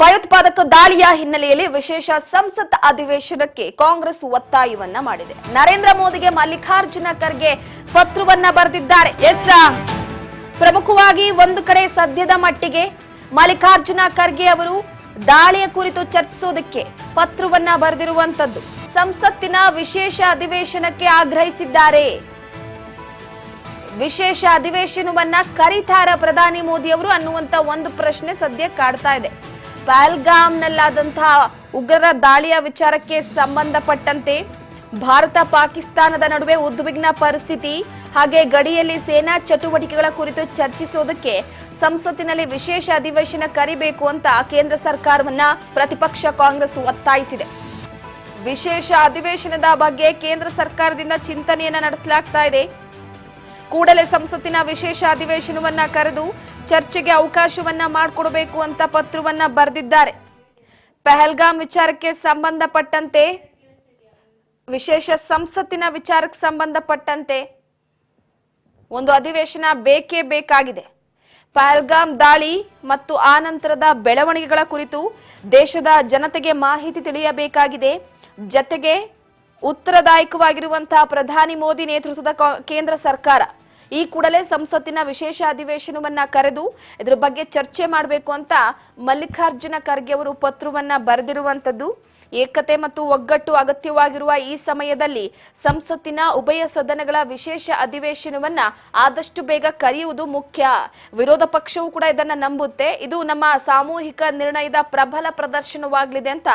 ಭಯೋತ್ಪಾದಕ ದಾಳಿಯ ಹಿನ್ನೆಲೆಯಲ್ಲಿ ವಿಶೇಷ ಸಂಸತ್ ಅಧಿವೇಶನಕ್ಕೆ ಕಾಂಗ್ರೆಸ್ ಒತ್ತಾಯವನ್ನ ಮಾಡಿದೆ. ನರೇಂದ್ರ ಮೋದಿಗೆ ಮಲ್ಲಿಕಾರ್ಜುನ ಖರ್ಗೆ ಪತ್ರವನ್ನ ಬರೆದಿದ್ದಾರೆ. ಪ್ರಮುಖವಾಗಿ ಒಂದು ಕಡೆ ಸದ್ಯದ ಮಟ್ಟಿಗೆ ಮಲ್ಲಿಕಾರ್ಜುನ ಖರ್ಗೆ ಅವರು ದಾಳಿಯ ಕುರಿತು ಚರ್ಚಿಸೋದಕ್ಕೆ ಪತ್ರವನ್ನ ಬರೆದಿರುವಂತದ್ದು. ಸಂಸತ್ತಿನ ವಿಶೇಷ ಅಧಿವೇಶನಕ್ಕೆ ಆಗ್ರಹಿಸಿದ್ದಾರೆ. ವಿಶೇಷ ಅಧಿವೇಶನವನ್ನ ಕರೀತಾರ ಪ್ರಧಾನಿ ಮೋದಿ ಅವರು ಅನ್ನುವಂತ ಒಂದು ಪ್ರಶ್ನೆ ಸದ್ಯ ಕಾಡ್ತಾ ಇದೆ. ಪಹಲ್ಗಾಮ್ನಲ್ಲಾದಂತಹ ಉಗ್ರರ ದಾಳಿಯ ವಿಚಾರಕ್ಕೆ ಸಂಬಂಧಪಟ್ಟಂತೆ ಭಾರತ ಪಾಕಿಸ್ತಾನದ ನಡುವೆ ಉದ್ವಿಗ್ನ ಪರಿಸ್ಥಿತಿ ಹಾಗೆ ಗಡಿಯಲ್ಲಿ ಸೇನಾ ಚಟುವಟಿಕೆಗಳ ಕುರಿತು ಚರ್ಚಿಸೋದಕ್ಕೆ ಸಂಸತ್ತಿನಲ್ಲಿ ವಿಶೇಷ ಅಧಿವೇಶನ ಕರಿಬೇಕು ಅಂತ ಕೇಂದ್ರ ಸರ್ಕಾರವನ್ನ ಪ್ರತಿಪಕ್ಷ ಕಾಂಗ್ರೆಸ್ ಒತ್ತಾಯಿಸಿದೆ. ವಿಶೇಷ ಅಧಿವೇಶನದ ಬಗ್ಗೆ ಕೇಂದ್ರ ಸರ್ಕಾರದಿಂದ ಚಿಂತನೆಯನ್ನ ನಡೆಸಲಾಗ್ತಾ ಇದೆ. ಕೂಡಲೇ ಸಂಸತ್ತಿನ ವಿಶೇಷ ಅಧಿವೇಶನವನ್ನ ಕರೆದು ಚರ್ಚೆಗೆ ಅವಕಾಶವನ್ನ ಮಾಡಿಕೊಡಬೇಕು ಅಂತ ಪತ್ರವನ್ನ ಬರೆದಿದ್ದಾರೆ. ಪಹಲ್ಗಾಮ್ ವಿಚಾರಕ್ಕೆ ಸಂಬಂಧಪಟ್ಟಂತೆ ವಿಶೇಷ ಸಂಸತ್ತಿನ ವಿಚಾರಕ್ಕೆ ಸಂಬಂಧಪಟ್ಟಂತೆ ಒಂದು ಅಧಿವೇಶನ ಬೇಕೇ ಬೇಕಾಗಿದೆ. ಪಹಲ್ಗಾಮ್ ದಾಳಿ ಮತ್ತು ಆ ನಂತರದ ಬೆಳವಣಿಗೆಗಳ ಕುರಿತು ದೇಶದ ಜನತೆಗೆ ಮಾಹಿತಿ ತಿಳಿಯಬೇಕಾಗಿದೆ. ಜತೆಗೆ ಉತ್ತರದಾಯಕವಾಗಿರುವಂತಹ ಪ್ರಧಾನಿ ಮೋದಿ ನೇತೃತ್ವದ ಕೇಂದ್ರ ಸರ್ಕಾರ ಈ ಕೂಡಲೇ ಸಂಸತ್ತಿನ ವಿಶೇಷ ಅಧಿವೇಶನವನ್ನ ಕರೆದು ಇದರ ಬಗ್ಗೆ ಚರ್ಚೆ ಮಾಡಬೇಕು ಅಂತ ಮಲ್ಲಿಕಾರ್ಜುನ ಖರ್ಗೆ ಅವರು ಪತ್ರವನ್ನ ಬರೆದಿರುವಂತದ್ದು. ಏಕತೆ ಮತ್ತು ಒಗ್ಗಟ್ಟು ಅಗತ್ಯವಾಗಿರುವ ಈ ಸಮಯದಲ್ಲಿ ಸಂಸತ್ತಿನ ಉಭಯ ಸದನಗಳ ವಿಶೇಷ ಅಧಿವೇಶನವನ್ನ ಆದಷ್ಟು ಬೇಗ ಕರೆಯುವುದು ಮುಖ್ಯ. ವಿರೋಧ ಪಕ್ಷವೂ ಕೂಡ ಇದನ್ನ ನಂಬುತ್ತೆ. ಇದು ನಮ್ಮ ಸಾಮೂಹಿಕ ನಿರ್ಣಯದ ಪ್ರಬಲ ಪ್ರದರ್ಶನವಾಗಲಿದೆ ಅಂತ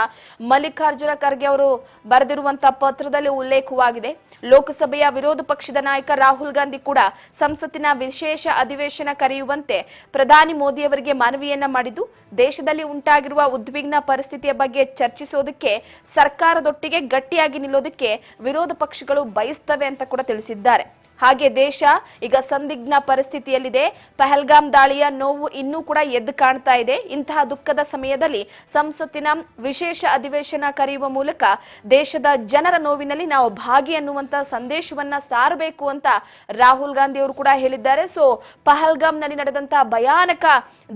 ಮಲ್ಲಿಕಾರ್ಜುನ ಖರ್ಗೆ ಅವರು ಬರೆದಿರುವಂತಹ ಪತ್ರದಲ್ಲಿ ಉಲ್ಲೇಖವಾಗಿದೆ. ಲೋಕಸಭೆಯ ವಿರೋಧ ಪಕ್ಷದ ನಾಯಕ ರಾಹುಲ್ ಗಾಂಧಿ ಕೂಡ ಸಂಸತ್ತಿನ ವಿಶೇಷ ಅಧಿವೇಶನ ಕರೆಯುವಂತೆ ಪ್ರಧಾನಿ ಮೋದಿ ಅವರಿಗೆ ಮನವಿಯನ್ನ ಮಾಡಿದ್ದು, ದೇಶದಲ್ಲಿ ಉಂಟಾಗಿರುವ ಉದ್ವಿಗ್ನ ಪರಿಸ್ಥಿತಿಯ ಬಗ್ಗೆ ಚರ್ಚಿಸೋದಕ್ಕೆ ಸರ್ಕಾರದೊಟ್ಟಿಗೆ ಗಟ್ಟಿಯಾಗಿ ನಿಲ್ಲೋದಕ್ಕೆ ವಿರೋಧ ಪಕ್ಷಗಳು ಬಯಸ್ತವೆ ಅಂತ ಕೂಡ ತಿಳಿಸಿದ್ದಾರೆ. ಹಾಗೆ ದೇಶ ಈಗ ಸಂದಿಗ್ಧ ಪರಿಸ್ಥಿತಿಯಲ್ಲಿದೆ. ಪಹಲ್ಗಾಮ್ ದಾಳಿಯ ನೋವು ಇನ್ನೂ ಕೂಡ ಎದ್ದು ಕಾಣ್ತಾ ಇದೆ. ಇಂತಹ ದುಃಖದ ಸಮಯದಲ್ಲಿ ಸಂಸತ್ತಿನ ವಿಶೇಷ ಅಧಿವೇಶನ ಕರೆಯುವ ಮೂಲಕ ದೇಶದ ಜನರ ನೋವಿನಲ್ಲಿ ನಾವು ಭಾಗಿ ಅನ್ನುವಂತ ಸಂದೇಶವನ್ನ ಸಾರಬೇಕು ಅಂತ ರಾಹುಲ್ ಗಾಂಧಿ ಅವರು ಕೂಡ ಹೇಳಿದ್ದಾರೆ. ಸೊ ಪಹಲ್ಗಾಮ್ನಲ್ಲಿ ನಡೆದಂತಹ ಭಯಾನಕ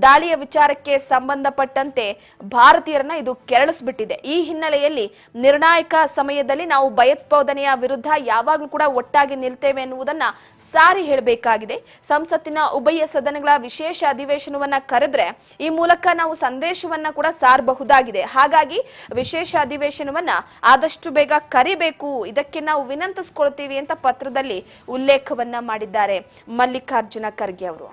ದಾಳಿಯ ವಿಚಾರಕ್ಕೆ ಸಂಬಂಧಪಟ್ಟಂತೆ ಭಾರತೀಯರನ್ನ ಇದು ಕೆರಳಿಸ್ಬಿಟ್ಟಿದೆ. ಈ ಹಿನ್ನೆಲೆಯಲ್ಲಿ ನಿರ್ಣಾಯಕ ಸಮಯದಲ್ಲಿ ನಾವು ಭಯೋತ್ಪಾದನೆಯ ವಿರುದ್ಧ ಯಾವಾಗಲೂ ಕೂಡ ಒಟ್ಟಾಗಿ ನಿಲ್ತೇವೆ ಎನ್ನುವುದನ್ನು ಸಾರಿ ಹೇಳಬೇಕಾಗಿದೆ. ಸಂಸತ್ತಿನ ಉಭಯ ಸದನಗಳ ವಿಶೇಷ ಅಧಿವೇಶನವನ್ನ ಕರೆದ್ರೆ ಈ ಮೂಲಕ ನಾವು ಸಂದೇಶವನ್ನ ಕೂಡ ಸಾರಬಹುದಾಗಿದೆ. ಹಾಗಾಗಿ ವಿಶೇಷ ಅಧಿವೇಶನವನ್ನ ಆದಷ್ಟು ಬೇಗ ಕರಿಬೇಕು, ಇದಕ್ಕೆ ನಾವು ವಿನಂತಿಸಿಕೊಳ್ತೀವಿ ಅಂತ ಪತ್ರದಲ್ಲಿ ಉಲ್ಲೇಖವನ್ನ ಮಾಡಿದ್ದಾರೆ ಮಲ್ಲಿಕಾರ್ಜುನ ಖರ್ಗೆ ಅವರು.